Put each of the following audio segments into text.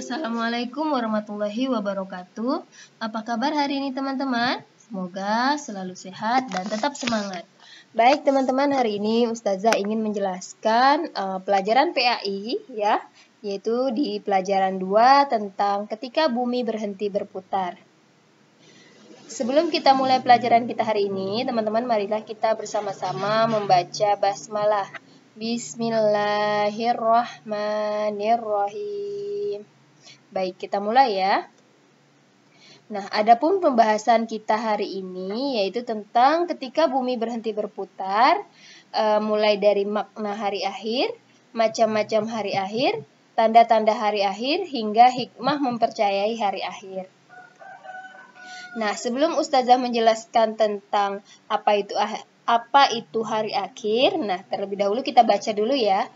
Assalamualaikum warahmatullahi wabarakatuh. Apa kabar hari ini teman-teman? Semoga selalu sehat dan tetap semangat. Baik teman-teman, hari ini Ustazah ingin menjelaskan pelajaran PAI ya, yaitu di pelajaran 2 tentang ketika bumi berhenti berputar. Sebelum kita mulai pelajaran kita hari ini, teman-teman marilah kita bersama-sama membaca basmalah. Bismillahirrahmanirrahim. Baik, kita mulai ya. Nah, adapun pembahasan kita hari ini yaitu tentang ketika bumi berhenti berputar, mulai dari makna hari akhir, macam-macam hari akhir, tanda-tanda hari akhir, hingga hikmah mempercayai hari akhir. Nah, sebelum Ustazah menjelaskan tentang apa itu hari akhir, nah terlebih dahulu kita baca dulu ya.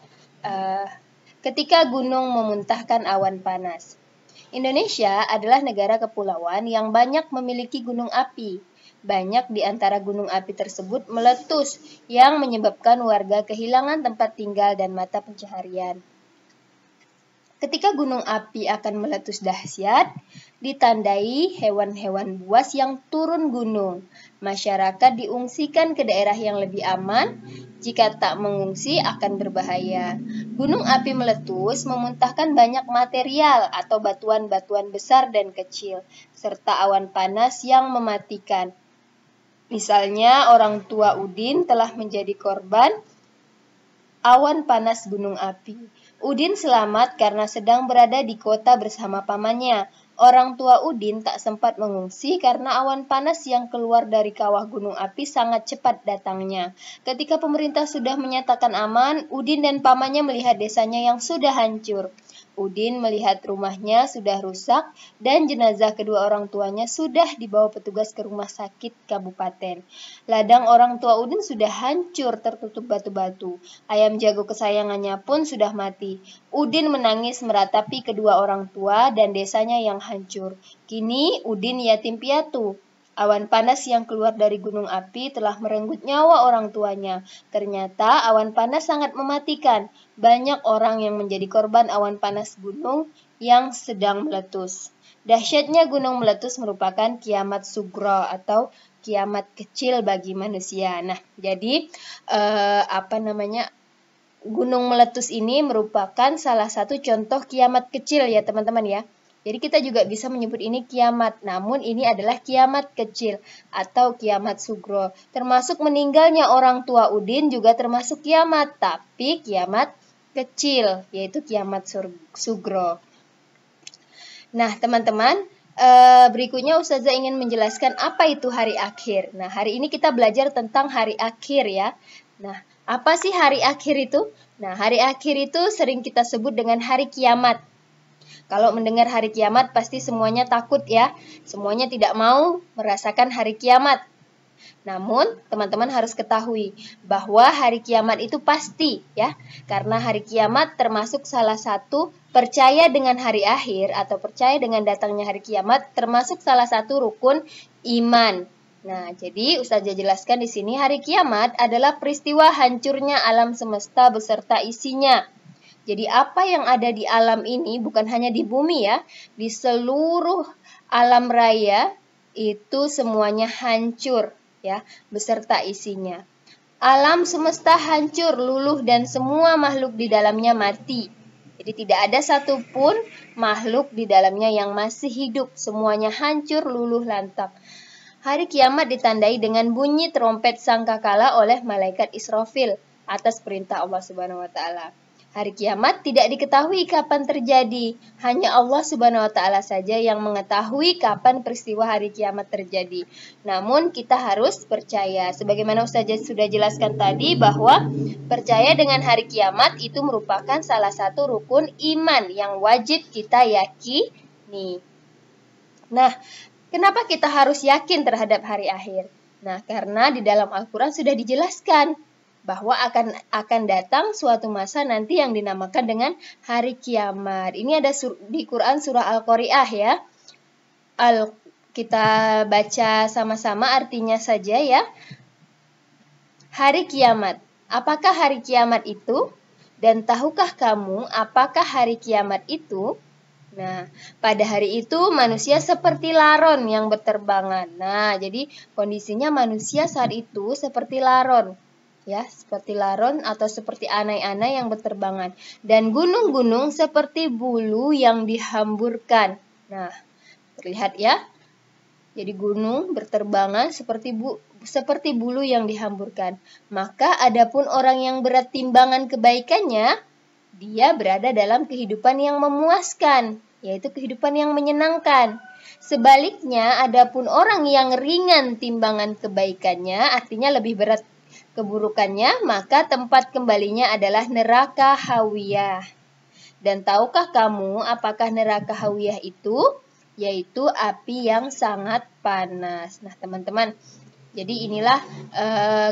Ketika gunung memuntahkan awan panas. Indonesia adalah negara kepulauan yang banyak memiliki gunung api. Banyak di antara gunung api tersebut meletus yang menyebabkan warga kehilangan tempat tinggal dan mata pencaharian. Ketika gunung api akan meletus dahsyat, ditandai hewan-hewan buas yang turun gunung. Masyarakat diungsikan ke daerah yang lebih aman. Jika tak mengungsi akan berbahaya. Gunung api meletus memuntahkan banyak material atau batuan-batuan besar dan kecil, serta awan panas yang mematikan. Misalnya, orang tua Udin telah menjadi korban awan panas gunung api. Udin selamat karena sedang berada di kota bersama pamannya. Orang tua Udin tak sempat mengungsi karena awan panas yang keluar dari kawah gunung api sangat cepat datangnya. Ketika pemerintah sudah menyatakan aman, Udin dan pamannya melihat desanya yang sudah hancur. Udin melihat rumahnya sudah rusak dan jenazah kedua orang tuanya sudah dibawa petugas ke rumah sakit kabupaten. Ladang orang tua Udin sudah hancur tertutup batu-batu. Ayam jago kesayangannya pun sudah mati. Udin menangis meratapi kedua orang tua dan desanya yang hancur. Kini Udin yatim piatu. Awan panas yang keluar dari gunung api telah merenggut nyawa orang tuanya. Ternyata awan panas sangat mematikan. Banyak orang yang menjadi korban awan panas gunung yang sedang meletus. Dahsyatnya gunung meletus merupakan kiamat sugro atau kiamat kecil bagi manusia. Nah, jadi gunung meletus ini merupakan salah satu contoh kiamat kecil ya teman-teman ya. Jadi kita juga bisa menyebut ini kiamat, namun ini adalah kiamat kecil atau kiamat sugro. Termasuk meninggalnya orang tua Udin juga termasuk kiamat, tapi kiamat kecil, yaitu kiamat sugro. Nah teman-teman, berikutnya Ustazah ingin menjelaskan apa itu hari akhir. Nah hari ini kita belajar tentang hari akhir ya. Nah apa sih hari akhir itu? Nah hari akhir itu sering kita sebut dengan hari kiamat. Kalau mendengar hari kiamat pasti semuanya takut ya. Semuanya tidak mau merasakan hari kiamat. Namun teman-teman harus ketahui bahwa hari kiamat itu pasti ya. Karena hari kiamat termasuk salah satu percaya dengan hari akhir atau percaya dengan datangnya hari kiamat termasuk salah satu rukun iman. Nah, jadi Ustazah jelaskan di sini hari kiamat adalah peristiwa hancurnya alam semesta beserta isinya. Jadi apa yang ada di alam ini bukan hanya di bumi ya, di seluruh alam raya itu semuanya hancur ya, beserta isinya. Alam semesta hancur, luluh dan semua makhluk di dalamnya mati. Jadi tidak ada satupun makhluk di dalamnya yang masih hidup, semuanya hancur, luluh lantak. Hari kiamat ditandai dengan bunyi trompet sangkakala oleh malaikat Israfil atas perintah Allah Subhanahu wa taala. Hari kiamat tidak diketahui kapan terjadi. Hanya Allah Subhanahu wa taala saja yang mengetahui kapan peristiwa hari kiamat terjadi. Namun kita harus percaya. Sebagaimana Ustazah sudah jelaskan tadi bahwa percaya dengan hari kiamat itu merupakan salah satu rukun iman yang wajib kita yakini. Nah, kenapa kita harus yakin terhadap hari akhir? Nah, karena di dalam Al-Quran sudah dijelaskan bahwa akan datang suatu masa nanti yang dinamakan dengan hari kiamat. Ini ada di Quran surah Al-Qari'ah ya. Kita baca sama-sama artinya saja ya. Hari kiamat. Apakah hari kiamat itu? Dan tahukah kamu apakah hari kiamat itu? Nah, pada hari itu manusia seperti laron yang berterbangan. Nah, jadi kondisinya manusia saat itu seperti laron. Ya, seperti laron atau seperti anai-anai yang berterbangan. Dan gunung-gunung seperti bulu yang dihamburkan. Nah, terlihat ya. Jadi gunung berterbangan seperti bulu yang dihamburkan. Maka adapun orang yang berat timbangan kebaikannya, dia berada dalam kehidupan yang memuaskan, yaitu kehidupan yang menyenangkan. Sebaliknya, adapun orang yang ringan timbangan kebaikannya, artinya lebih berat keburukannya, maka tempat kembalinya adalah neraka hawiyah. Dan tahukah kamu apakah neraka hawiyah itu? Yaitu api yang sangat panas. Nah, teman-teman, jadi inilah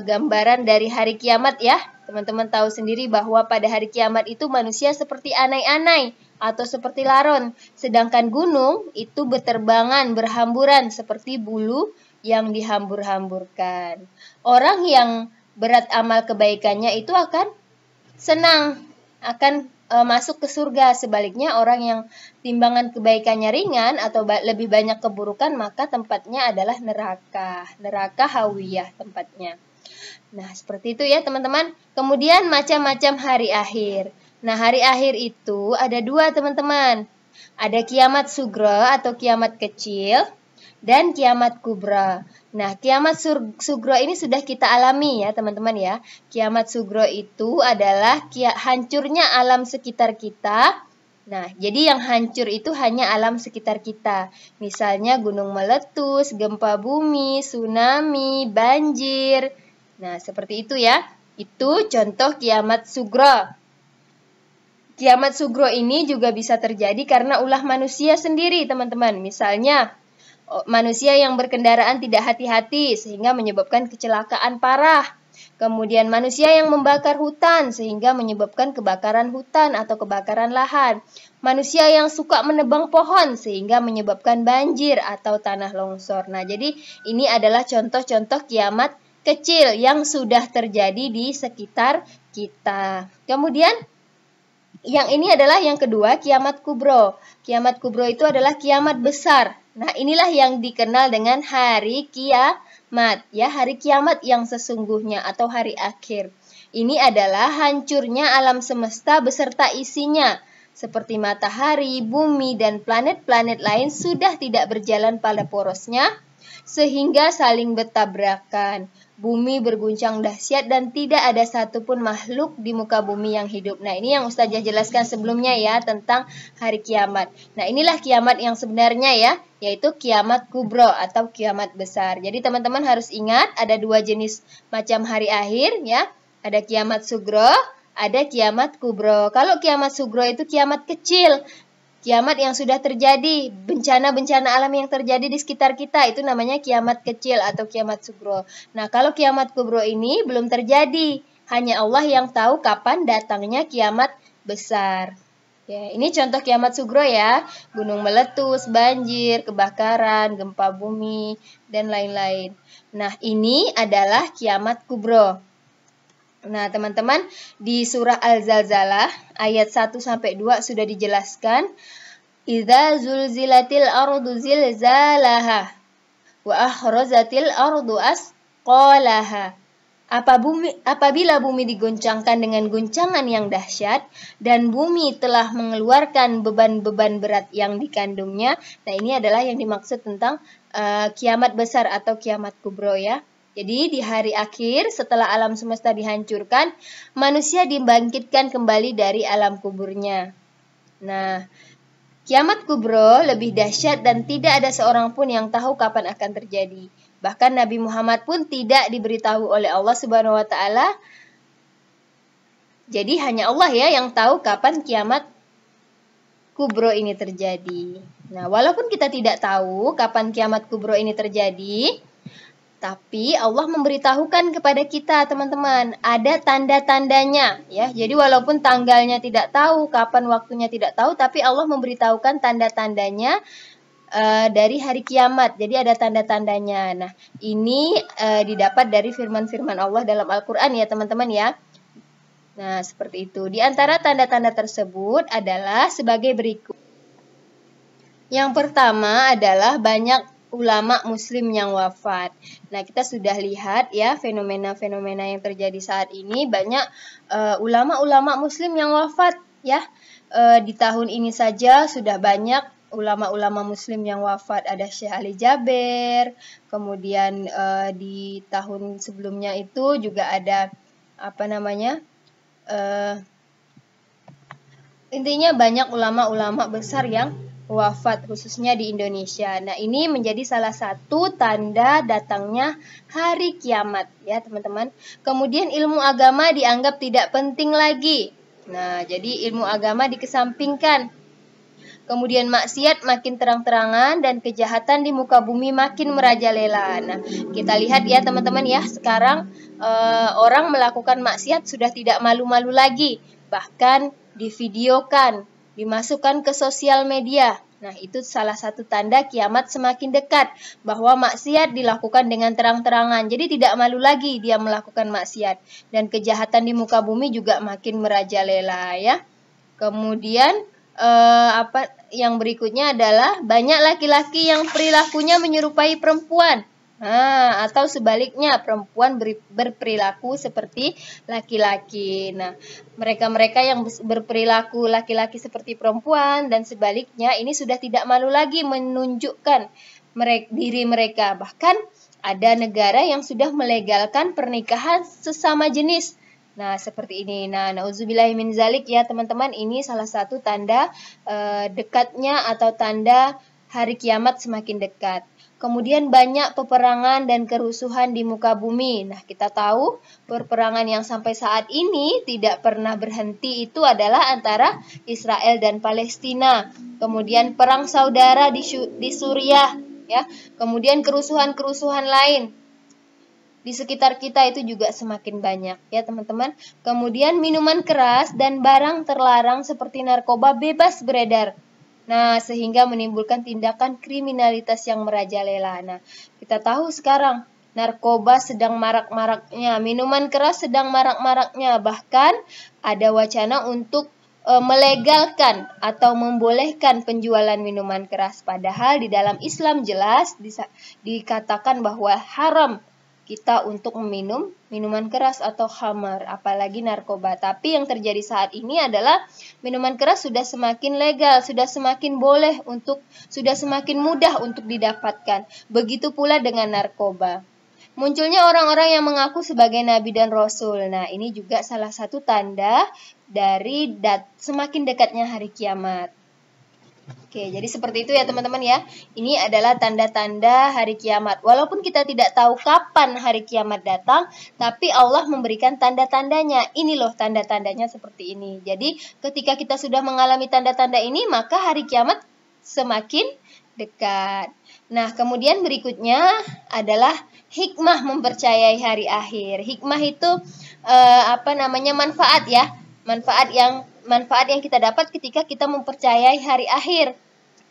gambaran dari hari kiamat ya. Teman-teman tahu sendiri bahwa pada hari kiamat itu manusia seperti anai-anai atau seperti laron. Sedangkan gunung itu berterbangan, berhamburan seperti bulu yang dihambur-hamburkan. Orang yang berat amal kebaikannya itu akan senang, akan masuk ke surga. Sebaliknya orang yang timbangan kebaikannya ringan atau lebih banyak keburukan, maka tempatnya adalah neraka hawiyah tempatnya. Nah, seperti itu ya teman-teman. Kemudian macam-macam hari akhir. Nah, hari akhir itu ada dua teman-teman. Ada kiamat sugro atau kiamat kecil dan kiamat kubra. Nah, kiamat sugro ini sudah kita alami ya teman-teman ya. Kiamat sugro itu adalah hancurnya alam sekitar kita. Nah, jadi yang hancur itu hanya alam sekitar kita. Misalnya gunung meletus, gempa bumi, tsunami, banjir. Nah, seperti itu ya. Itu contoh kiamat sugro. Kiamat sugro ini juga bisa terjadi karena ulah manusia sendiri, teman-teman. Misalnya, manusia yang berkendaraan tidak hati-hati sehingga menyebabkan kecelakaan parah. Kemudian manusia yang membakar hutan sehingga menyebabkan kebakaran hutan atau kebakaran lahan. Manusia yang suka menebang pohon sehingga menyebabkan banjir atau tanah longsor. Nah, jadi ini adalah contoh-contoh kiamat kecil yang sudah terjadi di sekitar kita. Kemudian yang ini adalah yang kedua, kiamat kubro. Kiamat kubro itu adalah kiamat besar. Nah, inilah yang dikenal dengan hari kiamat, ya, hari kiamat yang sesungguhnya atau hari akhir. Ini adalah hancurnya alam semesta beserta isinya, seperti matahari, bumi, dan planet-planet lain sudah tidak berjalan pada porosnya, sehingga saling bertabrakan. Bumi berguncang dahsyat dan tidak ada satupun makhluk di muka bumi yang hidup. Nah, ini yang Ustazah jelaskan sebelumnya ya tentang hari kiamat. Nah, inilah kiamat yang sebenarnya ya, yaitu kiamat kubro atau kiamat besar. Jadi teman-teman harus ingat ada dua jenis macam hari akhir ya. Ada kiamat sugro, ada kiamat kubro. Kalau kiamat sugro itu kiamat kecil. Kiamat yang sudah terjadi, bencana-bencana alam yang terjadi di sekitar kita, itu namanya kiamat kecil atau kiamat sugro. Nah, kalau kiamat kubro ini belum terjadi, hanya Allah yang tahu kapan datangnya kiamat besar. Ya, ini contoh kiamat sugro ya, gunung meletus, banjir, kebakaran, gempa bumi, dan lain-lain. Nah, ini adalah kiamat kubro. Nah, teman-teman, di surah Al-Zalzalah ayat 1-2 sudah dijelaskan, idza zulzilatil ardu zilzalaha wa akhrajatil ardu asqalaha. Apabila bumi diguncangkan dengan guncangan yang dahsyat dan bumi telah mengeluarkan beban-beban berat yang dikandungnya. Nah, ini adalah yang dimaksud tentang kiamat besar atau kiamat kubro ya. Jadi di hari akhir setelah alam semesta dihancurkan, manusia dibangkitkan kembali dari alam kuburnya. Nah, kiamat kubro lebih dahsyat dan tidak ada seorang pun yang tahu kapan akan terjadi. Bahkan Nabi Muhammad pun tidak diberitahu oleh Allah Subhanahu wa taala. Jadi hanya Allah ya yang tahu kapan kiamat kubro ini terjadi. Nah, walaupun kita tidak tahu kapan kiamat kubro ini terjadi, tapi Allah memberitahukan kepada kita, teman-teman, ada tanda-tandanya ya. Jadi walaupun tanggalnya tidak tahu, kapan waktunya tidak tahu, tapi Allah memberitahukan tanda-tandanya dari hari kiamat. Jadi ada tanda-tandanya. Nah, ini didapat dari firman-firman Allah dalam Al-Qur'an ya, teman-teman ya. Nah, seperti itu. Di antara tanda-tanda tersebut adalah sebagai berikut. Yang pertama adalah banyak ulama muslim yang wafat. Nah, kita sudah lihat ya fenomena-fenomena yang terjadi saat ini, banyak ulama-ulama muslim yang wafat ya. Di tahun ini saja sudah banyak ulama-ulama muslim yang wafat. Ada Syekh Ali Jaber, kemudian di tahun sebelumnya itu juga ada intinya banyak ulama-ulama besar yang wafat khususnya di Indonesia. Nah, ini menjadi salah satu tanda datangnya hari kiamat ya, teman-teman. Kemudian ilmu agama dianggap tidak penting lagi. Nah, jadi ilmu agama dikesampingkan. Kemudian maksiat makin terang-terangan dan kejahatan di muka bumi makin merajalela. Nah, kita lihat ya teman-teman ya, sekarang orang melakukan maksiat sudah tidak malu-malu lagi. Bahkan divideokan, dimasukkan ke sosial media. Nah, itu salah satu tanda kiamat semakin dekat, bahwa maksiat dilakukan dengan terang-terangan. Jadi tidak malu lagi dia melakukan maksiat. Dan kejahatan di muka bumi juga makin merajalela ya. Kemudian yang berikutnya adalah banyak laki-laki yang perilakunya menyerupai perempuan. Nah, atau sebaliknya perempuan berperilaku seperti laki-laki. Nah, mereka-mereka yang berperilaku laki-laki seperti perempuan dan sebaliknya ini sudah tidak malu lagi menunjukkan diri mereka. Bahkan ada negara yang sudah melegalkan pernikahan sesama jenis. Nah, seperti ini. Nah, nauzubillahi min zalik ya teman-teman, ini salah satu tanda dekatnya atau tanda hari kiamat semakin dekat. Kemudian banyak peperangan dan kerusuhan di muka bumi. Nah, kita tahu peperangan yang sampai saat ini tidak pernah berhenti itu adalah antara Israel dan Palestina. Kemudian perang saudara di Suriah ya. Kemudian kerusuhan-kerusuhan lain di sekitar kita itu juga semakin banyak ya teman-teman. Kemudian minuman keras dan barang terlarang seperti narkoba bebas beredar. Nah, sehingga menimbulkan tindakan kriminalitas yang merajalela. Nah, kita tahu sekarang narkoba sedang marak-maraknya, minuman keras sedang marak-maraknya. Bahkan ada wacana untuk melegalkan atau membolehkan penjualan minuman keras. Padahal di dalam Islam jelas dikatakan bahwa haram kita untuk meminum minuman keras atau khamar, apalagi narkoba. Tapi yang terjadi saat ini adalah minuman keras sudah semakin legal, sudah semakin sudah semakin mudah untuk didapatkan. Begitu pula dengan narkoba. Munculnya orang-orang yang mengaku sebagai nabi dan rasul. Nah, ini juga salah satu tanda dari semakin dekatnya hari kiamat. Oke, jadi seperti itu ya teman-teman ya. Ini adalah tanda-tanda hari kiamat. Walaupun kita tidak tahu kapan hari kiamat datang, tapi Allah memberikan tanda-tandanya. Ini loh tanda-tandanya seperti ini. Jadi ketika kita sudah mengalami tanda-tanda ini, maka hari kiamat semakin dekat. Nah, kemudian berikutnya adalah hikmah mempercayai hari akhir. Hikmah itu manfaat ya. Manfaat yang kita dapat ketika kita mempercayai hari akhir.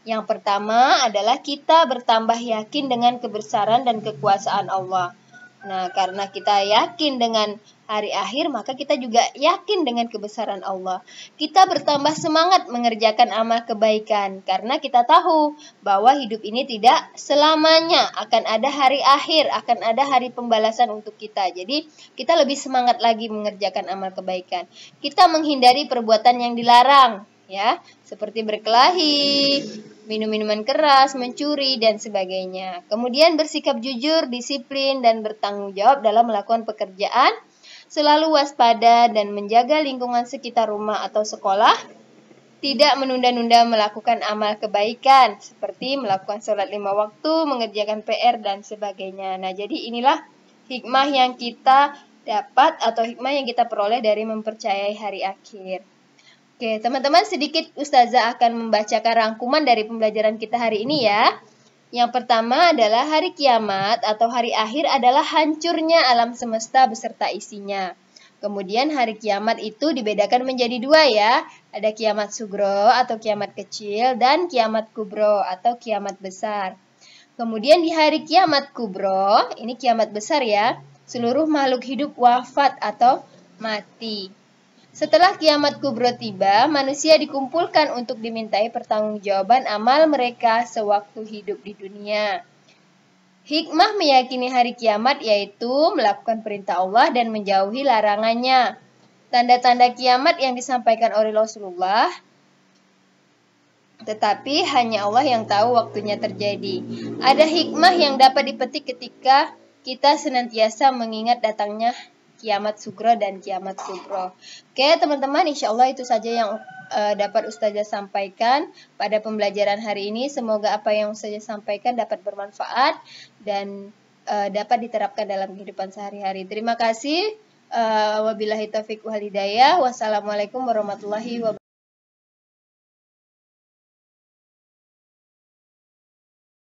Yang pertama adalah kita bertambah yakin dengan kebesaran dan kekuasaan Allah. Nah, karena kita yakin dengan hari akhir, maka kita juga yakin dengan kebesaran Allah. Kita bertambah semangat mengerjakan amal kebaikan, karena kita tahu bahwa hidup ini tidak selamanya, akan ada hari akhir, akan ada hari pembalasan untuk kita. Jadi, kita lebih semangat lagi mengerjakan amal kebaikan. Kita menghindari perbuatan yang dilarang, ya, seperti berkelahi, minum minuman keras, mencuri, dan sebagainya. Kemudian bersikap jujur, disiplin, dan bertanggung jawab dalam melakukan pekerjaan. Selalu waspada dan menjaga lingkungan sekitar rumah atau sekolah. Tidak menunda-nunda melakukan amal kebaikan, seperti melakukan sholat 5 waktu, mengerjakan PR, dan sebagainya. Nah, jadi inilah hikmah yang kita dapat atau hikmah yang kita peroleh dari mempercayai hari akhir. Oke, teman-teman, sedikit Ustazah akan membacakan rangkuman dari pembelajaran kita hari ini ya. Yang pertama adalah hari kiamat atau hari akhir adalah hancurnya alam semesta beserta isinya. Kemudian hari kiamat itu dibedakan menjadi 2 ya. Ada kiamat sugro atau kiamat kecil dan kiamat kubro atau kiamat besar. Kemudian di hari kiamat kubro, ini kiamat besar ya, seluruh makhluk hidup wafat atau mati. Setelah kiamat kubro tiba, manusia dikumpulkan untuk dimintai pertanggungjawaban amal mereka sewaktu hidup di dunia. Hikmah meyakini hari kiamat yaitu melakukan perintah Allah dan menjauhi larangannya. Tanda-tanda kiamat yang disampaikan oleh Rasulullah, tetapi hanya Allah yang tahu waktunya terjadi. Ada hikmah yang dapat dipetik ketika kita senantiasa mengingat datangnya kiamat sugro dan kiamat kubro. Oke teman-teman, insya Allah itu saja yang dapat Ustazah sampaikan pada pembelajaran hari ini. Semoga apa yang Ustazah sampaikan dapat bermanfaat dan dapat diterapkan dalam kehidupan sehari-hari. Terima kasih. Wabillahi taufiq wal hidayah. Wassalamualaikum warahmatullahi wabarakatuh.